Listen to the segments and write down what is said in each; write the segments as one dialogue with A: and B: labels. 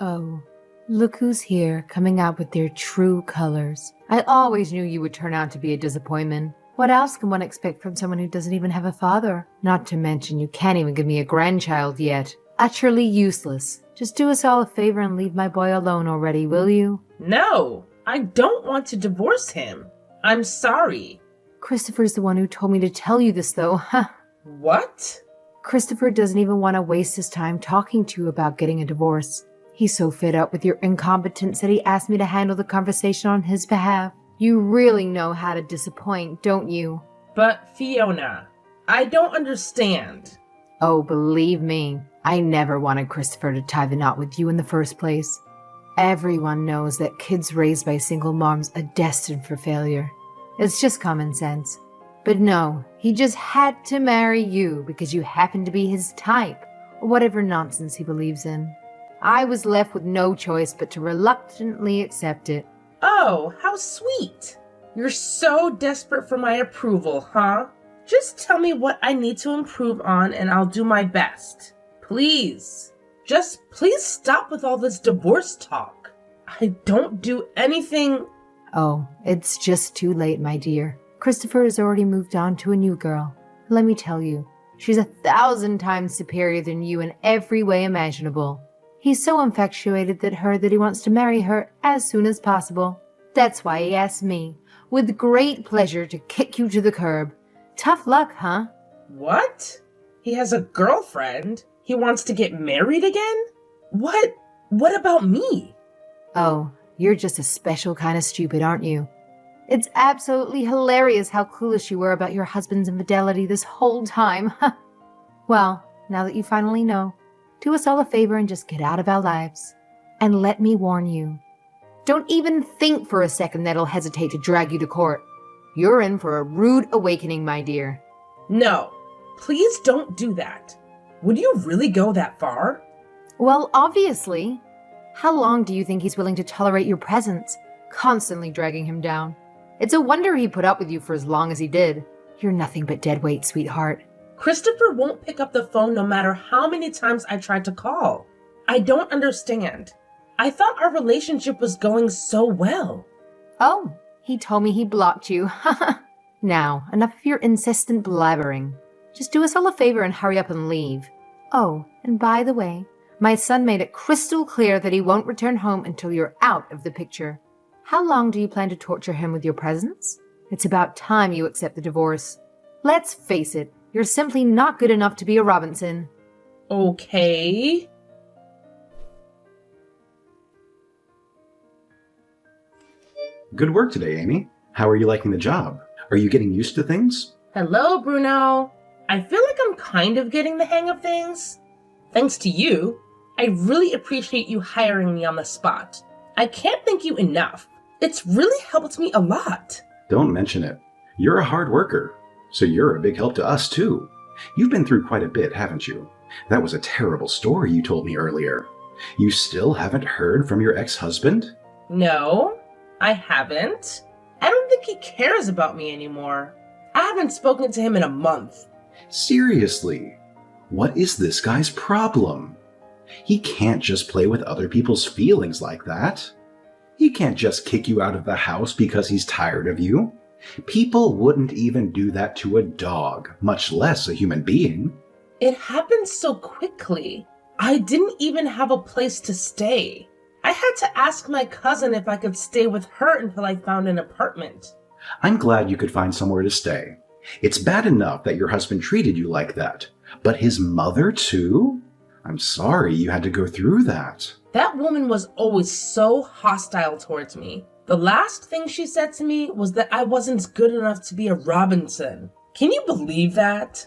A: Oh, look who's here, coming out with their true colors. I always knew you would turn out to be a disappointment. What else can one expect from someone who doesn't even have a father? Not to mention you can't even give me a grandchild yet. Utterly useless. Just do us all a favor and leave my boy alone already, will you?
B: No, I don't want to divorce him. I'm sorry.
A: Christopher's the one who told me to tell you this, though.
B: What?
A: Christopher doesn't even want to waste his time talking to you about getting a divorce. He's so fed up with your incompetence that he asked me to handle the conversation on his behalf. You really know how to disappoint, don't you?
B: But Fiona, I don't understand.
A: Oh, believe me, I never wanted Christopher to tie the knot with you in the first place. Everyone knows that kids raised by single moms are destined for failure. It's just common sense. But no, he just had to marry you because you happen to be his type, or whatever nonsense he believes in. I was left with no choice but to reluctantly accept it.
B: Oh, how sweet. You're so desperate for my approval, huh? Just tell me what I need to improve on and I'll do my best. Please. Just please stop with all this divorce talk. I don't do anything.
A: Oh, it's just too late, my dear. Christopher has already moved on to a new girl. Let me tell you, she's 1,000 times superior than you in every way imaginable. He's so infatuated that he wants to marry her as soon as possible. That's why he asked me, with great pleasure, to kick you to the curb. Tough luck, huh?
B: What? He has a girlfriend? He wants to get married again? What about me?
A: Oh, you're just a special kind of stupid, aren't you? It's absolutely hilarious how clueless you were about your husband's infidelity this whole time. Well, now that you finally know, do us all a favor and just get out of our lives. And let me warn you, don't even think for a second that I'll hesitate to drag you to court. You're in for a rude awakening, my dear.
B: No, please don't do that. Would you really go that far?
A: Well, obviously. How long do you think he's willing to tolerate your presence, constantly dragging him down? It's a wonder he put up with you for as long as he did. You're nothing but dead weight, sweetheart.
B: Christopher won't pick up the phone no matter how many times I tried to call. I don't understand. I thought our relationship was going so well.
A: Oh, he told me he blocked you. Now, enough of your insistent blabbering. Just do us all a favor and hurry up and leave. Oh, and by the way, my son made it crystal clear that he won't return home until you're out of the picture. How long do you plan to torture him with your presence? It's about time you accept the divorce. Let's face it, you're simply not good enough to be a Robinson.
B: Okay.
C: Good work today, Amy. How are you liking the job? Are you getting used to things?
B: Hello, Bruno. I feel like I'm kind of getting the hang of things. Thanks to you, I really appreciate you hiring me on the spot. I can't thank you enough. It's really helped me a lot.
C: Don't mention it. You're a hard worker, so you're a big help to us too. You've been through quite a bit, haven't you? That was a terrible story you told me earlier. You still haven't heard from your ex-husband?
B: No, I haven't. I don't think he cares about me anymore. I haven't spoken to him in a month.
C: Seriously, what is this guy's problem? He can't just play with other people's feelings like that. He can't just kick you out of the house because he's tired of you. People wouldn't even do that to a dog, much less a human being.
B: It happened so quickly. I didn't even have a place to stay. I had to ask my cousin if I could stay with her until I found an apartment.
C: I'm glad you could find somewhere to stay. It's bad enough that your husband treated you like that, but his mother too? I'm sorry you had to go through that.
B: That woman was always so hostile towards me. The last thing she said to me was that I wasn't good enough to be a Robinson. Can you believe that?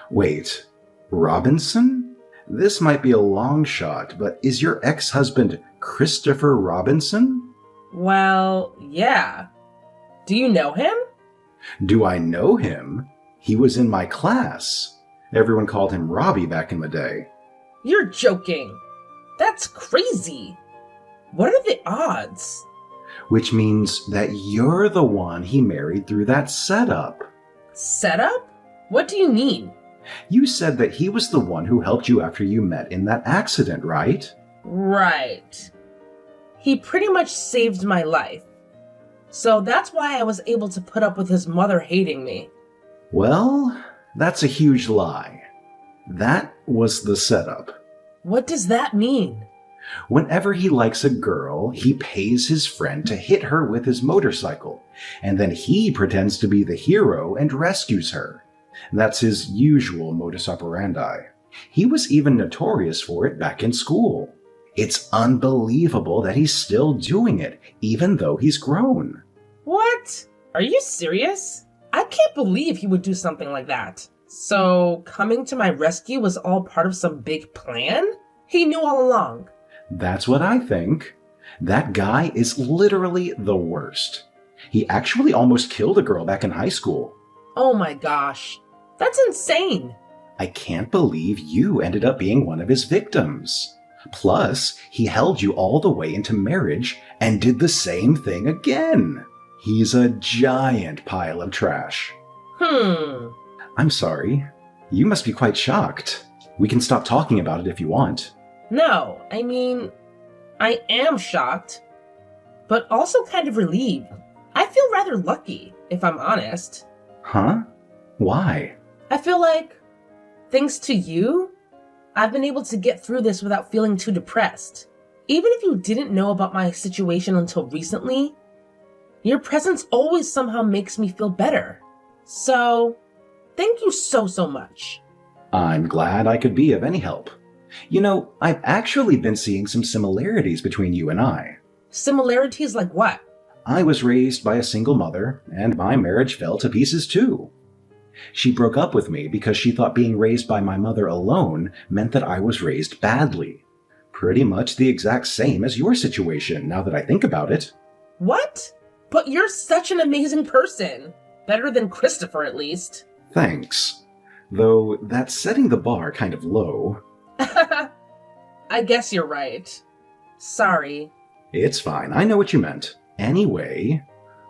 C: Wait, Robinson? This might be a long shot, but is your ex-husband Christopher Robinson?
B: Well, yeah. Do you know him?
C: Do I know him? He was in my class. Everyone called him Robbie back in the day.
B: You're joking. That's crazy. What are the odds?
C: Which means that you're the one he married through that setup.
B: Setup? What do you mean?
C: You said that he was the one who helped you after you met in that accident, right?
B: Right. He pretty much saved my life. So that's why I was able to put up with his mother hating me.
C: Well, that's a huge lie. That was the setup.
B: What does that mean?
C: Whenever he likes a girl, he pays his friend to hit her with his motorcycle, and then he pretends to be the hero and rescues her. That's his usual modus operandi. He was even notorious for it back in school. It's unbelievable that he's still doing it, even though he's grown.
B: What? Are you serious? I can't believe he would do something like that. So, coming to my rescue was all part of some big plan? He knew all along.
C: That's what I think. That guy is literally the worst. He actually almost killed a girl back in high school.
B: Oh my gosh. That's insane.
C: I can't believe you ended up being one of his victims. Plus, he held you all the way into marriage and did the same thing again. He's a giant pile of trash. I'm sorry. You must be quite shocked. We can stop talking about it if you want.
B: No, I mean, I am shocked, but also kind of relieved. I feel rather lucky, if I'm honest.
C: Huh? Why?
B: I feel like, thanks to you, I've been able to get through this without feeling too depressed. Even if you didn't know about my situation until recently, your presence always somehow makes me feel better. So, thank you so much.
C: I'm glad I could be of any help. You know, I've actually been seeing some similarities between you and I.
B: Similarities like what?
C: I was raised by a single mother, and my marriage fell to pieces too. She broke up with me because she thought being raised by my mother alone meant that I was raised badly. Pretty much the exact same as your situation, now that I think about it.
B: What? But you're such an amazing person. Better than Christopher, at least.
C: Thanks. Though that's setting the bar kind of low.
B: I guess you're right. Sorry.
C: It's fine, I know what you meant. Anyway,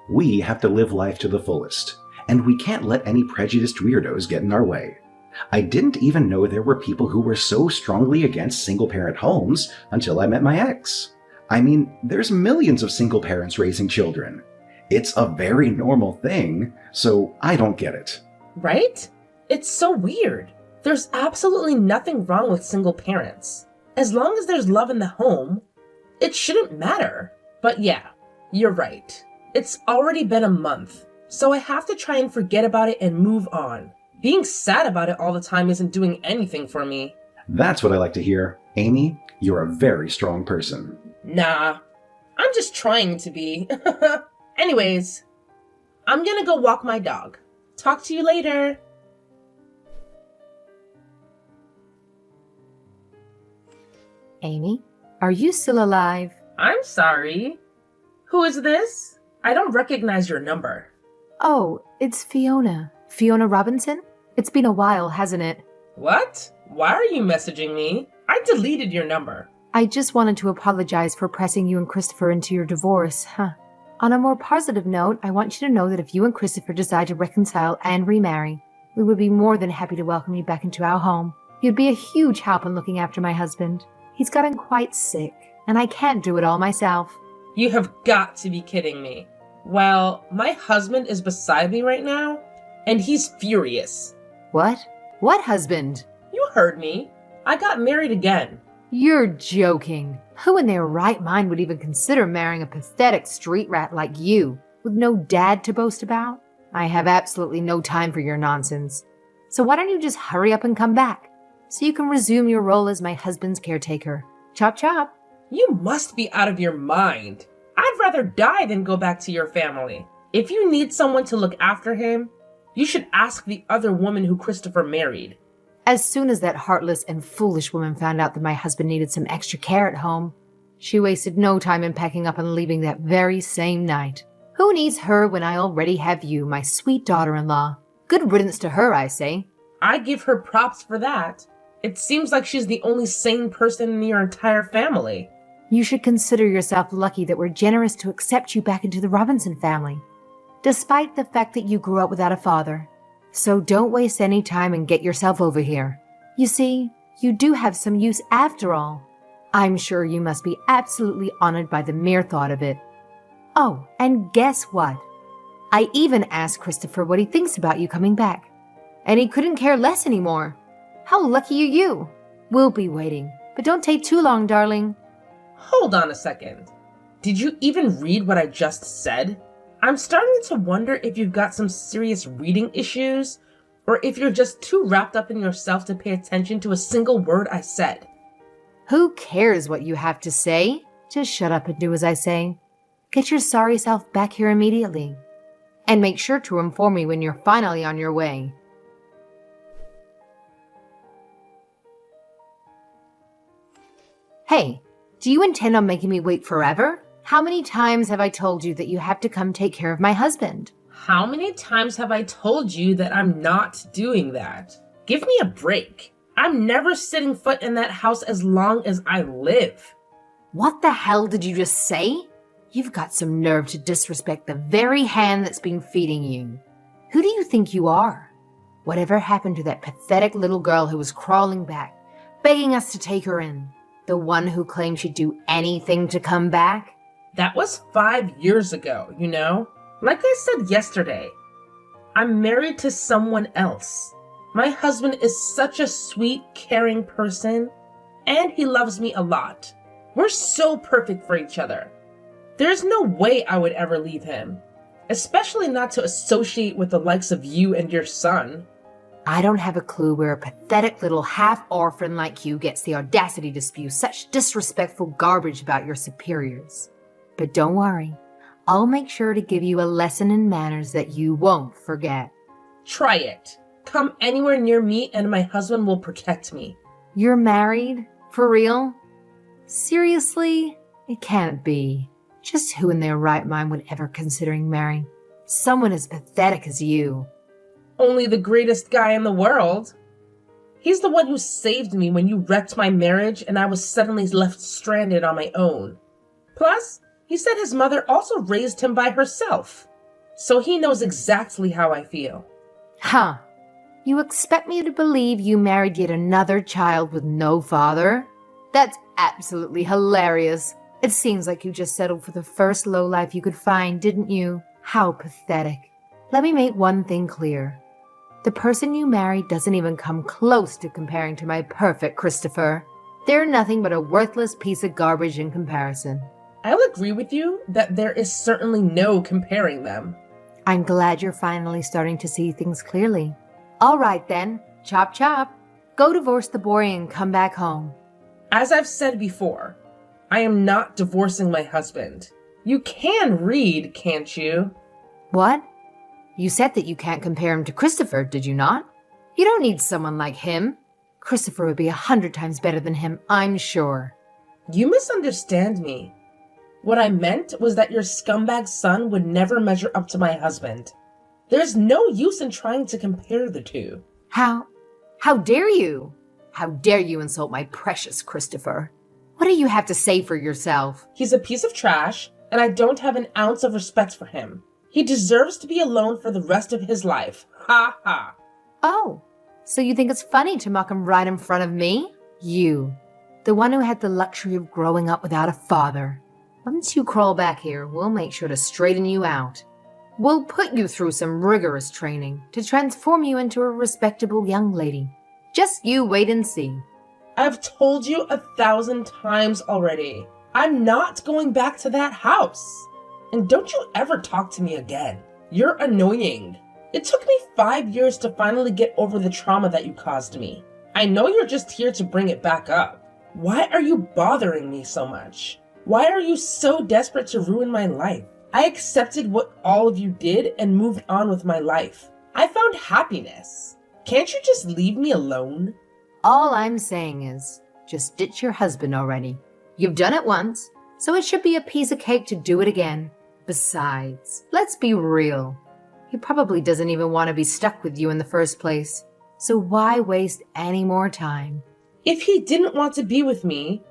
C: we have to live life to the fullest, and we can't let any prejudiced weirdos get in our way. I didn't even know there were people who were so strongly against single-parent homes until I met my ex. I mean, there's millions of single parents raising children. It's a very normal thing, so I don't get it.
B: Right? It's so weird. There's absolutely nothing wrong with single parents. As long as there's love in the home, it shouldn't matter. But yeah, you're right. It's already been a month, so I have to try and forget about it and move on. Being sad about it all the time isn't doing anything for me.
C: That's what I like to hear. Amy, you're a very strong person.
B: Nah, I'm just trying to be. Anyways, I'm gonna go walk my dog. Talk to you later.
A: Amy, are you still alive?
B: I'm sorry. Who is this? I don't recognize your number.
A: Oh, it's Fiona. Fiona Robinson? It's been a while, hasn't it?
B: What? Why are you messaging me? I deleted your number.
A: I just wanted to apologize for pressing you and Christopher into your divorce, On a more positive note, I want you to know that if you and Christopher decide to reconcile and remarry, we would be more than happy to welcome you back into our home. You'd be a huge help in looking after my husband. He's gotten quite sick, and I can't do it all myself.
B: You have got to be kidding me. Well, my husband is beside me right now, and he's furious.
A: What? What husband?
B: You heard me. I got married again.
A: You're joking. Who in their right mind would even consider marrying a pathetic street rat like you, with no dad to boast about? I have absolutely no time for your nonsense. So why don't you just hurry up and come back, so you can resume your role as my husband's caretaker? Chop chop.
B: You must be out of your mind. I'd rather die than go back to your family. If you need someone to look after him, you should ask the other woman who Christopher married.
A: As soon as that heartless and foolish woman found out that my husband needed some extra care at home, she wasted no time in packing up and leaving that very same night. Who needs her when I already have you, my sweet daughter-in-law? Good riddance to her, I say.
B: I give her props for that. It seems like she's the only sane person in your entire family.
A: You should consider yourself lucky that we're generous to accept you back into the Robinson family, despite the fact that you grew up without a father. So don't waste any time and get yourself over here. You see, you do have some use after all. I'm sure you must be absolutely honored by the mere thought of it. Oh, and guess what? I even asked Christopher what he thinks about you coming back. And he couldn't care less anymore. How lucky are you? We'll be waiting, but don't take too long, darling.
B: Hold on a second. Did you even read what I just said? I'm starting to wonder if you've got some serious reading issues, or if you're just too wrapped up in yourself to pay attention to a single word I said.
A: Who cares what you have to say? Just shut up and do as I say. Get your sorry self back here immediately. And make sure to inform me when you're finally on your way. Hey, do you intend on making me wait forever? How many times have I told you that you have to come take care of my husband?
B: How many times have I told you that I'm not doing that? Give me a break. I'm never setting foot in that house as long as I live.
A: What the hell did you just say? You've got some nerve to disrespect the very hand that's been feeding you. Who do you think you are? Whatever happened to that pathetic little girl who was crawling back, begging us to take her in? The one who claimed she'd do anything to come back?
B: That was 5 years ago, you know? Like I said yesterday, I'm married to someone else. My husband is such a sweet, caring person, and he loves me a lot. We're so perfect for each other. There's no way I would ever leave him, especially not to associate with the likes of you and your son.
A: I don't have a clue where a pathetic little half-orphan like you gets the audacity to spew such disrespectful garbage about your superiors. But don't worry, I'll make sure to give you a lesson in manners that you won't forget.
B: Try it. Come anywhere near me and my husband will protect me.
A: You're married? For real? Seriously? It can't be. Just who in their right mind would ever considering marrying someone as pathetic as you?
B: Only the greatest guy in the world. He's the one who saved me when you wrecked my marriage and I was suddenly left stranded on my own. Plus, he said his mother also raised him by herself. So he knows exactly how I feel.
A: Huh. You expect me to believe you married yet another child with no father? That's absolutely hilarious. It seems like you just settled for the first lowlife you could find, didn't you? How pathetic. Let me make one thing clear. The person you married doesn't even come close to comparing to my perfect Christopher. They're nothing but a worthless piece of garbage in comparison.
B: I'll agree with you that there is certainly no comparing them.
A: I'm glad you're finally starting to see things clearly. All right then, chop chop. Go divorce the boy and come back home.
B: As I've said before, I am not divorcing my husband. You can read, can't you?
A: What? You said that you can't compare him to Christopher, did you not? You don't need someone like him. Christopher would be 100 times better than him, I'm sure.
B: You misunderstand me. What I meant was that your scumbag son would never measure up to my husband. There's no use in trying to compare the two.
A: How dare you? How dare you insult my precious Christopher? What do you have to say for yourself?
B: He's a piece of trash, and I don't have an ounce of respect for him. He deserves to be alone for the rest of his life. Ha ha.
A: Oh, so you think it's funny to mock him right in front of me? You, the one who had the luxury of growing up without a father. Once you crawl back here, we'll make sure to straighten you out. We'll put you through some rigorous training to transform you into a respectable young lady. Just you wait and see.
B: I've told you 1,000 times already. I'm not going back to that house. And don't you ever talk to me again. You're annoying. It took me 5 years to finally get over the trauma that you caused me. I know you're just here to bring it back up. Why are you bothering me so much? Why are you so desperate to ruin my life? I accepted what all of you did and moved on with my life. I found happiness. Can't you just leave me alone?
A: All I'm saying is, just ditch your husband already. You've done it once, so it should be a piece of cake to do it again. Besides, let's be real. He probably doesn't even want to be stuck with you in the first place. So why waste any more time?
B: If he didn't want to be with me,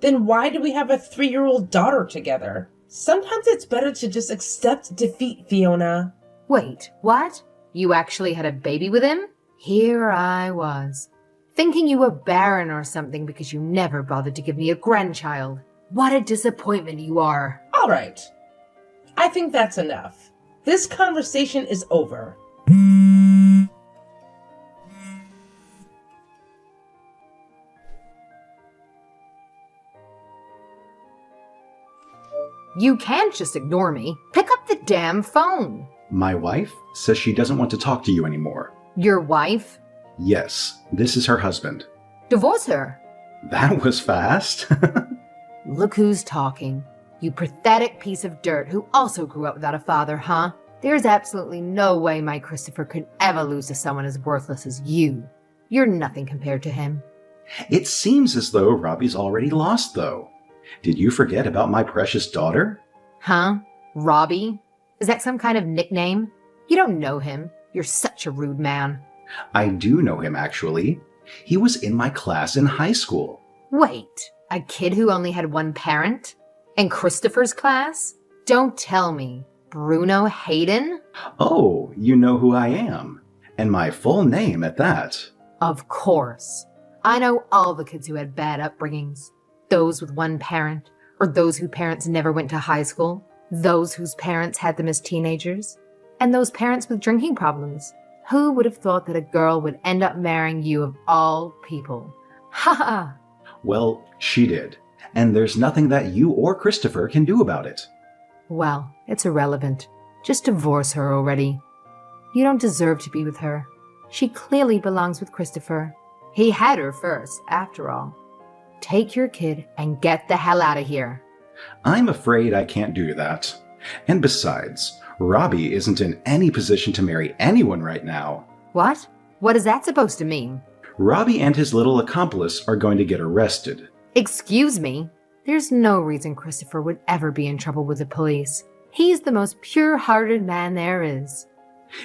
B: then why do we have a 3-year-old daughter together? Sometimes it's better to just accept defeat, Fiona.
A: Wait, what? You actually had a baby with him? Here I was. Thinking you were barren or something because you never bothered to give me a grandchild. What a disappointment you are.
B: All right. I think that's enough. This conversation is over.
A: You can't just ignore me. Pick up the damn phone.
C: My wife says she doesn't want to talk to you anymore.
A: Your wife?
C: Yes, this is her husband.
A: Divorce her.
C: That was fast.
A: Look who's talking. You pathetic piece of dirt who also grew up without a father, huh? There's absolutely no way my Christopher could ever lose to someone as worthless as you. You're nothing compared to him.
C: It seems as though Robbie's already lost, though. Did you forget about my precious daughter?
A: Huh? Robbie? Is that some kind of nickname? You don't know him. You're such a rude man.
C: I do know him, actually. He was in my class in high school.
A: Wait, a kid who only had one parent? In Christopher's class? Don't tell me. Bruno Hayden?
C: Oh, you know who I am. And my full name at that.
A: Of course. I know all the kids who had bad upbringings. Those with one parent, or those whose parents never went to high school, those whose parents had them as teenagers, and those parents with drinking problems. Who would have thought that a girl would end up marrying you of all people? Ha ha!
C: Well, she did. And there's nothing that you or Christopher can do about it.
A: Well, it's irrelevant. Just divorce her already. You don't deserve to be with her. She clearly belongs with Christopher. He had her first, after all. Take your kid and get the hell out of here.
C: I'm afraid I can't do that. And besides, Robbie isn't in any position to marry anyone right now.
A: What? What is that supposed to mean?
C: Robbie and his little accomplice are going to get arrested.
A: Excuse me? There's no reason Christopher would ever be in trouble with the police. He's the most pure-hearted man there is.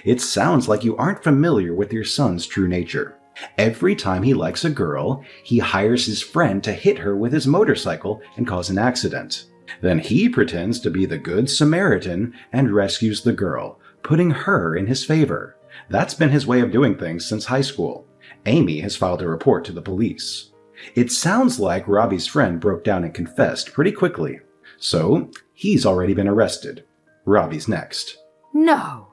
C: It sounds like you aren't familiar with your son's true nature. Every time he likes a girl, he hires his friend to hit her with his motorcycle and cause an accident. Then he pretends to be the good Samaritan and rescues the girl, putting her in his favor. That's been his way of doing things since high school. Amy has filed a report to the police. It sounds like Robbie's friend broke down and confessed pretty quickly. So, he's already been arrested. Robbie's next.
A: No,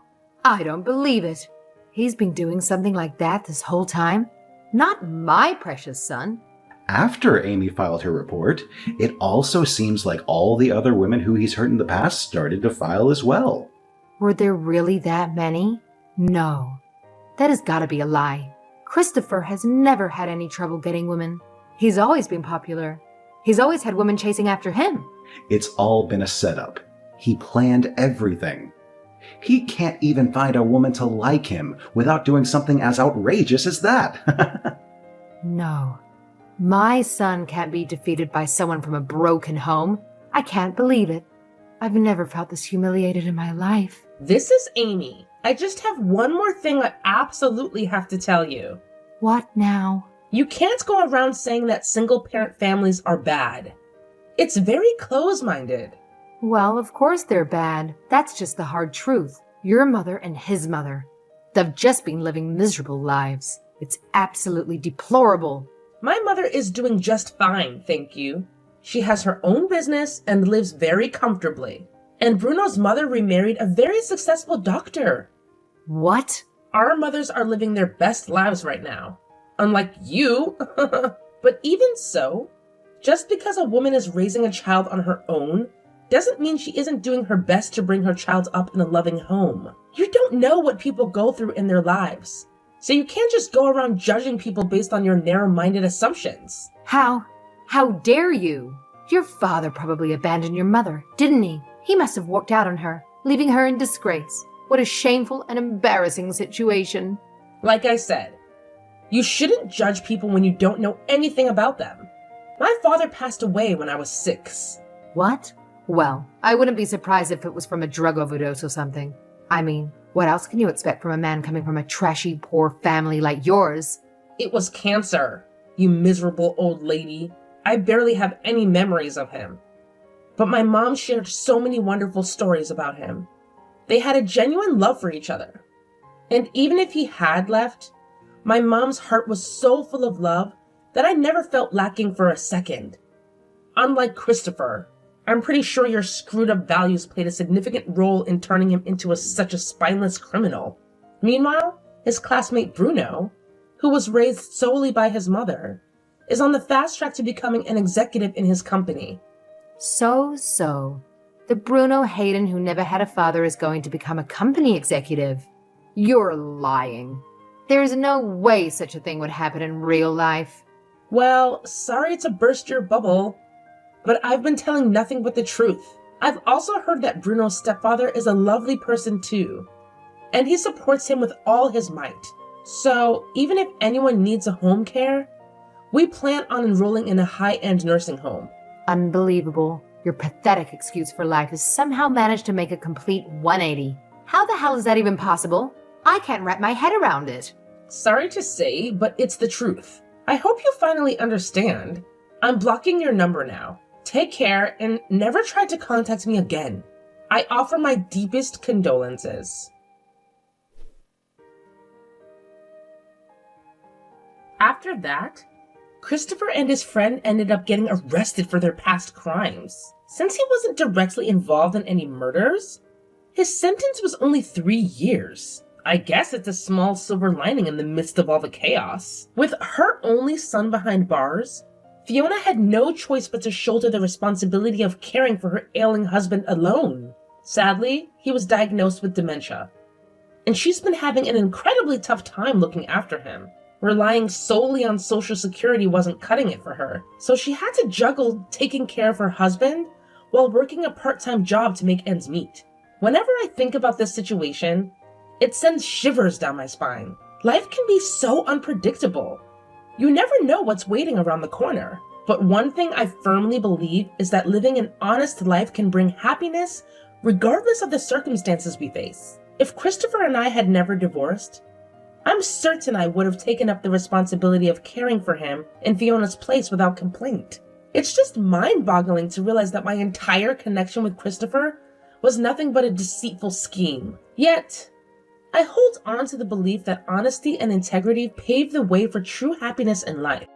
A: I don't believe it. He's been doing something like that this whole time? Not my precious son.
C: After Amy filed her report, it also seems like all the other women who he's hurt in the past started to file as well.
A: Were there really that many? No. That has got to be a lie. Christopher has never had any trouble getting women. He's always been popular. He's always had women chasing after him.
C: It's all been a setup. He planned everything. He can't even find a woman to like him without doing something as outrageous as that.
A: No. My son can't be defeated by someone from a broken home. I can't believe it. I've never felt this humiliated in my life.
B: This is Amy. I just have one more thing I absolutely have to tell you.
A: What now?
B: You can't go around saying that single-parent families are bad. It's very close-minded.
A: Well, of course they're bad. That's just the hard truth. Your mother and his mother. They've just been living miserable lives. It's absolutely deplorable.
B: My mother is doing just fine, thank you. She has her own business and lives very comfortably. And Bruno's mother remarried a very successful doctor.
A: What?
B: Our mothers are living their best lives right now. Unlike you. But even so, just because a woman is raising a child on her own doesn't mean she isn't doing her best to bring her child up in a loving home. You don't know what people go through in their lives. So you can't just go around judging people based on your narrow-minded assumptions.
A: How dare you? Your father probably abandoned your mother, didn't he? He must have walked out on her, leaving her in disgrace. What a shameful and embarrassing situation.
B: Like I said, you shouldn't judge people when you don't know anything about them. My father passed away when I was 6.
A: What? Well, I wouldn't be surprised if it was from a drug overdose or something. I mean, what else can you expect from a man coming from a trashy, poor family like yours?
B: It was cancer, you miserable old lady. I barely have any memories of him. But my mom shared so many wonderful stories about him. They had a genuine love for each other. And even if he had left, My mom's heart was so full of love that I never felt lacking for a second. Unlike Christopher, I'm pretty sure your screwed up values played a significant role in turning him into such a spineless criminal. Meanwhile, his classmate Bruno, who was raised solely by his mother, is on the fast track to becoming an executive in his company.
A: So. The Bruno Hayden who never had a father is going to become a company executive. You're lying. There's no way such a thing would happen in real life.
B: Well, sorry to burst your bubble, but I've been telling nothing but the truth. I've also heard that Bruno's stepfather is a lovely person too, and he supports him with all his might. So even if anyone needs a home care, we plan on enrolling in a high-end nursing home.
A: Unbelievable. Your pathetic excuse for life has somehow managed to make a complete 180. How the hell is that even possible? I can't wrap my head around it.
B: Sorry to say, but it's the truth. I hope you finally understand. I'm blocking your number now. Take care and never try to contact me again. I offer my deepest condolences. After that, Christopher and his friend ended up getting arrested for their past crimes. Since he wasn't directly involved in any murders, his sentence was only 3 years. I guess it's a small silver lining in the midst of all the chaos. With her only son behind bars, Fiona had no choice but to shoulder the responsibility of caring for her ailing husband alone. Sadly, he was diagnosed with dementia, and she's been having an incredibly tough time looking after him. Relying solely on Social Security wasn't cutting it for her, so she had to juggle taking care of her husband while working a part-time job to make ends meet. Whenever I think about this situation, it sends shivers down my spine. Life can be so unpredictable. You never know what's waiting around the corner. But one thing I firmly believe is that living an honest life can bring happiness regardless of the circumstances we face. If Christopher and I had never divorced, I'm certain I would have taken up the responsibility of caring for him in Fiona's place without complaint. It's just mind-boggling to realize that my entire connection with Christopher was nothing but a deceitful scheme. Yet, I hold on to the belief that honesty and integrity pave the way for true happiness in life.